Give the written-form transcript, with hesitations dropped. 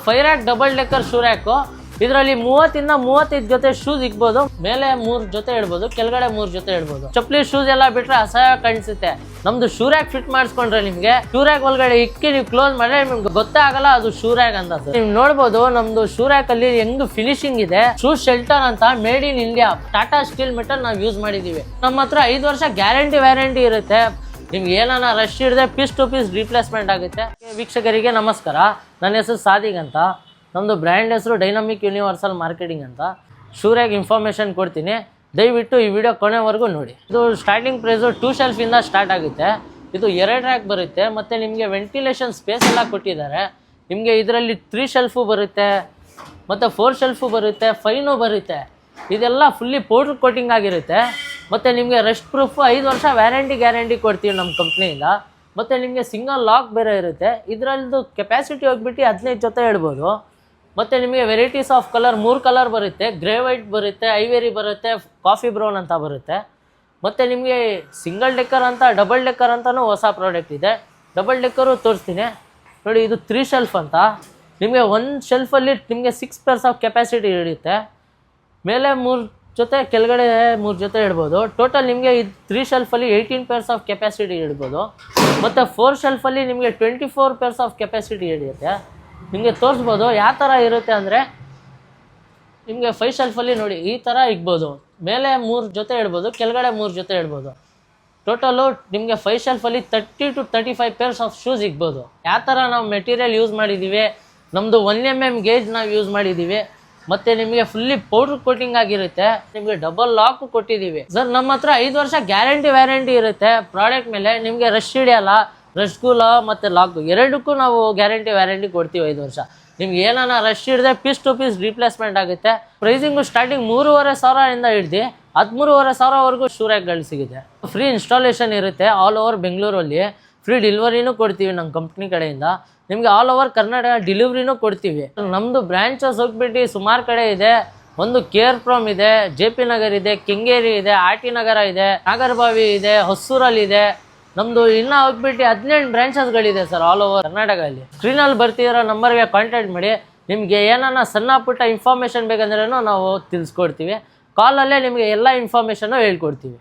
5 rack double decker shoe rack. ಇದರಲ್ಲಿ 30 ಇಂದ 35 ಜೊತೆ ಶೂಸ್ ಇಕ್ಬೋದು. ಮೇಲೆ 3 ಜೊತೆ ಇಡ್ಬೋದು, ಕೆಳಗಡೆ 3 ಜೊತೆ ಇಡ್ಬೋದು. ಚಪ್ಪಲಿ ಶೂಸ್ ಎಲ್ಲ ಬಿಟ್ರೆ ಅಸಹ್ಯ ಕಾಣಿಸುತ್ತೆ. ನಮ್ದು ಶೂ ರ್ಯಾಕ್ ಫಿಟ್ ಮಾಡಿಸ್ಕೊಂಡ್ರೆ ನಿಮ್ಗೆ ಶೂ ರ್ಯಾಕ್ ಒಳಗಡೆ ಇಕ್ಕಿ ನೀವು ಕ್ಲೋಸ್ ಮಾಡಿದ್ರೆ ನಿಮ್ಗೆ ಗೊತ್ತೇ ಆಗಲ್ಲ ಅದು ಶೂ ರ್ಯಾಕ್ ಅಂತ. ನೀವು ನೋಡ್ಬೋದು ನಮ್ದು ಶೂ ರ್ಯಾಕ್ ಅಲ್ಲಿ ಹೆಂಗ್ ಫಿನಿಶಿಂಗ್ ಇದೆ. ಶೂ ಶೆಲ್ಟರ್ ಅಂತ made in India Tata steel metal ನಾವು ಯೂಸ್ ಮಾಡಿದೀವಿ. ನಮ್ಮ ಹತ್ರ 5 ವರ್ಷ ಗ್ಯಾರಂಟಿ ವ್ಯಾರಂಟಿ ಇರುತ್ತೆ. ನಿಮ್ಗೆ ಏನಾನ ರಶ್ ಹಿಡಿದ್ರೆ ಪೀಸ್ ಟು ಪೀಸ್ ರಿಪ್ಲೇಸ್ಮೆಂಟ್ ಆಗುತ್ತೆ. ವೀಕ್ಷಕರಿಗೆ ನಮಸ್ಕಾರ, ನನ್ನ ಹೆಸರು ಸಾದಿಕ್ ಅಂತ. ನಮ್ಮದು ಬ್ರ್ಯಾಂಡ್ ಹೆಸರು ಡೈನಾಮಿಕ್ ಯೂನಿವರ್ಸಲ್ ಮಾರ್ಕೆಟಿಂಗ್ ಅಂತ. ಶೂ ರ್ಯಾಕ್ ಇನ್ಫಾರ್ಮೇಷನ್ ಕೊಡ್ತೀನಿ, ದಯವಿಟ್ಟು ಈ ವಿಡಿಯೋ ಕೊನೆವರೆಗೂ ನೋಡಿ. ಇದು ಸ್ಟಾರ್ಟಿಂಗ್ ಪ್ರೈಸು 2 ಶೆಲ್ಫಿಂದ ಸ್ಟಾರ್ಟ್ ಆಗುತ್ತೆ. ಇದು 2 ರ್ಯಾಕ್ ಬರುತ್ತೆ, ಮತ್ತು ನಿಮಗೆ ವೆಂಟಿಲೇಷನ್ ಸ್ಪೇಸ್ ಎಲ್ಲ ಕೊಟ್ಟಿದ್ದಾರೆ. ನಿಮಗೆ ಇದರಲ್ಲಿ 3 ಶೆಲ್ಫು ಬರುತ್ತೆ, ಮತ್ತು 4 ಶೆಲ್ಫು ಬರುತ್ತೆ, 5 ಬರುತ್ತೆ. ಇದೆಲ್ಲ ಫುಲ್ಲಿ ಪೌಡ್ರ್ ಕೋಟಿಂಗ್ ಆಗಿರುತ್ತೆ. ಮತ್ತು ನಿಮಗೆ ರೆಸ್ಟ್ ಪ್ರೂಫು 5 ವರ್ಷ ವ್ಯಾರಂಟಿ ಗ್ಯಾರಂಟಿ ಕೊಡ್ತೀವಿ ನಮ್ಮ ಕಂಪ್ನಿಯಿಂದ. ಮತ್ತು ನಿಮಗೆ ಸಿಂಗಲ್ ಲಾಕ್ ಬೇರೆ ಇರುತ್ತೆ. ಇದರದ್ದು ಕೆಪಾಸಿಟಿ ಹೋಗ್ಬಿಟ್ಟು 15 ಜೊತೆ ಇಡ್ಬೋದು. ಮತ್ತು ನಿಮಗೆ ವೆರೈಟೀಸ್ ಆಫ್ ಕಲರ್ 3 ಕಲರ್ ಬರುತ್ತೆ. ಗ್ರೇ ವೈಟ್ ಬರುತ್ತೆ, ಐವೇರಿ ಬರುತ್ತೆ, ಕಾಫಿ ಬ್ರೌನ್ ಅಂತ ಬರುತ್ತೆ. ಮತ್ತು ನಿಮಗೆ ಸಿಂಗಲ್ ಡೆಕ್ಕರ್ ಅಂತ ಡಬಲ್ ಡೆಕ್ಕರ್ ಅಂತಲೂ ಹೊಸ ಪ್ರಾಡಕ್ಟ್ ಇದೆ. ಡಬಲ್ ಡೆಕ್ಕರು ತೋರಿಸ್ತೀನಿ ನೋಡಿ. ಇದು 3 ಶೆಲ್ಫ್ ಅಂತ. ನಿಮಗೆ 1 ಶೆಲ್ಫಲ್ಲಿ ನಿಮಗೆ 6 ಪೇರ್ಸ್ ಆಫ್ ಕೆಪಾಸಿಟಿ ಹಿಡಿಯುತ್ತೆ. ಮೇಲೆ 3 ಜೊತೆ, ಕೆಳಗಡೆ 3 ಜೊತೆ ಇಡ್ಬೋದು. ಟೋಟಲ್ ನಿಮಗೆ ಇದು 3 ಶೆಲ್ಫಲ್ಲಿ 18 ಪೇರ್ಸ್ ಆಫ್ ಕೆಪಾಸಿಟಿ ಇಡ್ಬೋದು. ಮತ್ತು 4 ಶೆಲ್ಫಲ್ಲಿ ನಿಮಗೆ 24 ಪೇರ್ಸ್ ಆಫ್ ಕೆಪಾಸಿಟಿ ಹಿಡಿಯುತ್ತೆ. ನಿಮಗೆ ತೋರಿಸ್ಬೋದು ಯಾವ ಥರ ಇರುತ್ತೆ ಅಂದರೆ, ನಿಮಗೆ 5 ಶೆಲ್ಫಲ್ಲಿ ನೋಡಿ ಈ ಥರ ಇಗ್ಬೋದು. ಮೇಲೆ 3 ಜೊತೆ ಇಡ್ಬೋದು, ಕೆಳಗಡೆ 3 ಜೊತೆ ಇಡ್ಬೋದು. ಟೋಟಲು ನಿಮಗೆ 5 ಶೆಲ್ಫಲ್ಲಿ 30 to 35 ಪೇರ್ಸ್ ಆಫ್ ಶೂಸ್ ಇಗ್ಬೋದು. ಯಾವ ಥರ ನಾವು ಮೆಟೀರಿಯಲ್ ಯೂಸ್ ಮಾಡಿದ್ದೀವಿ, ನಮ್ಮದು 1mm ಗೇಜ್ ನಾವು ಯೂಸ್ ಮಾಡಿದ್ದೀವಿ. ಮತ್ತು ನಿಮಗೆ ಫುಲ್ಲಿ ಪೌಡ್ರ್ ಕೋಟಿಂಗ್ ಆಗಿರುತ್ತೆ. ನಿಮಗೆ ಡಬಲ್ ಲಾಕ್ ಕೊಟ್ಟಿದ್ದೀವಿ ಸರ್. ನಮ್ಮ ಹತ್ರ 5 ವರ್ಷ ಗ್ಯಾರಂಟಿ ವ್ಯಾರಂಟಿ ಇರುತ್ತೆ ಪ್ರಾಡಕ್ಟ್ ಮೇಲೆ. ನಿಮಗೆ ರಶ್ ಹಿಡಿಯಲ್ಲ, ರಶ್ಗೂಲ ಮತ್ತು ಲಾಕ್ ಎರಡಕ್ಕೂ ನಾವು ಗ್ಯಾರಂಟಿ ವ್ಯಾರಂಟಿ ಕೊಡ್ತೀವಿ 5 ವರ್ಷ. ನಿಮ್ಗೆ ಏನಾನ ರಶ್ ಹಿಡಿದ್ರೆ ಪೀಸ್ ಟು ಪೀಸ್ ರಿಪ್ಲೇಸ್ಮೆಂಟ್ ಆಗುತ್ತೆ. ಪ್ರೈಸಿಂಗು ಸ್ಟಾರ್ಟಿಂಗ್ 3,500 ಹಿಡಿದು 13,500ವರೆಗೂ ಶೂ ರ್ಯಾಕ್ಗಳು ಸಿಗುತ್ತೆ. ಫ್ರೀ ಇನ್ಸ್ಟಾಲೇಷನ್ ಇರುತ್ತೆ ಆಲ್ ಓವರ್ ಬೆಂಗಳೂರಲ್ಲಿ. ಫ್ರೀ ಡೆಲಿವರಿನೂ ಕೊಡ್ತೀವಿ ನಮ್ಮ ಕಂಪ್ನಿ ಕಡೆಯಿಂದ. ನಿಮಗೆ ಆಲ್ ಓವರ್ ಕರ್ನಾಟಕ ಡೆಲಿವರಿನೂ ಕೊಡ್ತೀವಿ. ನಮ್ಮದು ಬ್ರ್ಯಾಂಚಸ್ ಹೋಗ್ಬಿಟ್ಟು ಸುಮಾರು ಕಡೆ ಇದೆ. ಒಂದು KRPROM ಇದೆ, JP ನಗರ್ ಇದೆ, ಕೆಂಗೇರಿ ಇದೆ, RT ನಗರ ಇದೆ, ನಾಗರಬಾವಿ ಇದೆ, ಹೊಸೂರಲ್ಲಿ ನಮ್ಮದು ಇನ್ನೂ ಹೋಗ್ಬಿಟ್ಟು 18 ಬ್ರಾಂಚಸ್ಗಳಿದೆ ಸರ್ ಆಲ್ ಓವರ್ ಕರ್ನಾಟಕದಲ್ಲಿ. ಸ್ಕ್ರೀನಲ್ಲಿ ಬರ್ತಿರೋ ನಂಬರ್ಗೆ ಕಾಂಟ್ಯಾಕ್ಟ್ ಮಾಡಿ. ನಿಮಗೆ ಏನಾನ ಸಣ್ಣ ಪುಟ್ಟ ಇನ್ಫಾರ್ಮೇಷನ್ ಬೇಕಂದ್ರೂ ನಾವು ತಿಳಿಸ್ಕೊಡ್ತೀವಿ. ಕಾಲಲ್ಲೇ ನಿಮಗೆ ಎಲ್ಲ ಇನ್ಫಾರ್ಮೇಷನ್ನು ಹೇಳ್ಕೊಡ್ತೀವಿ.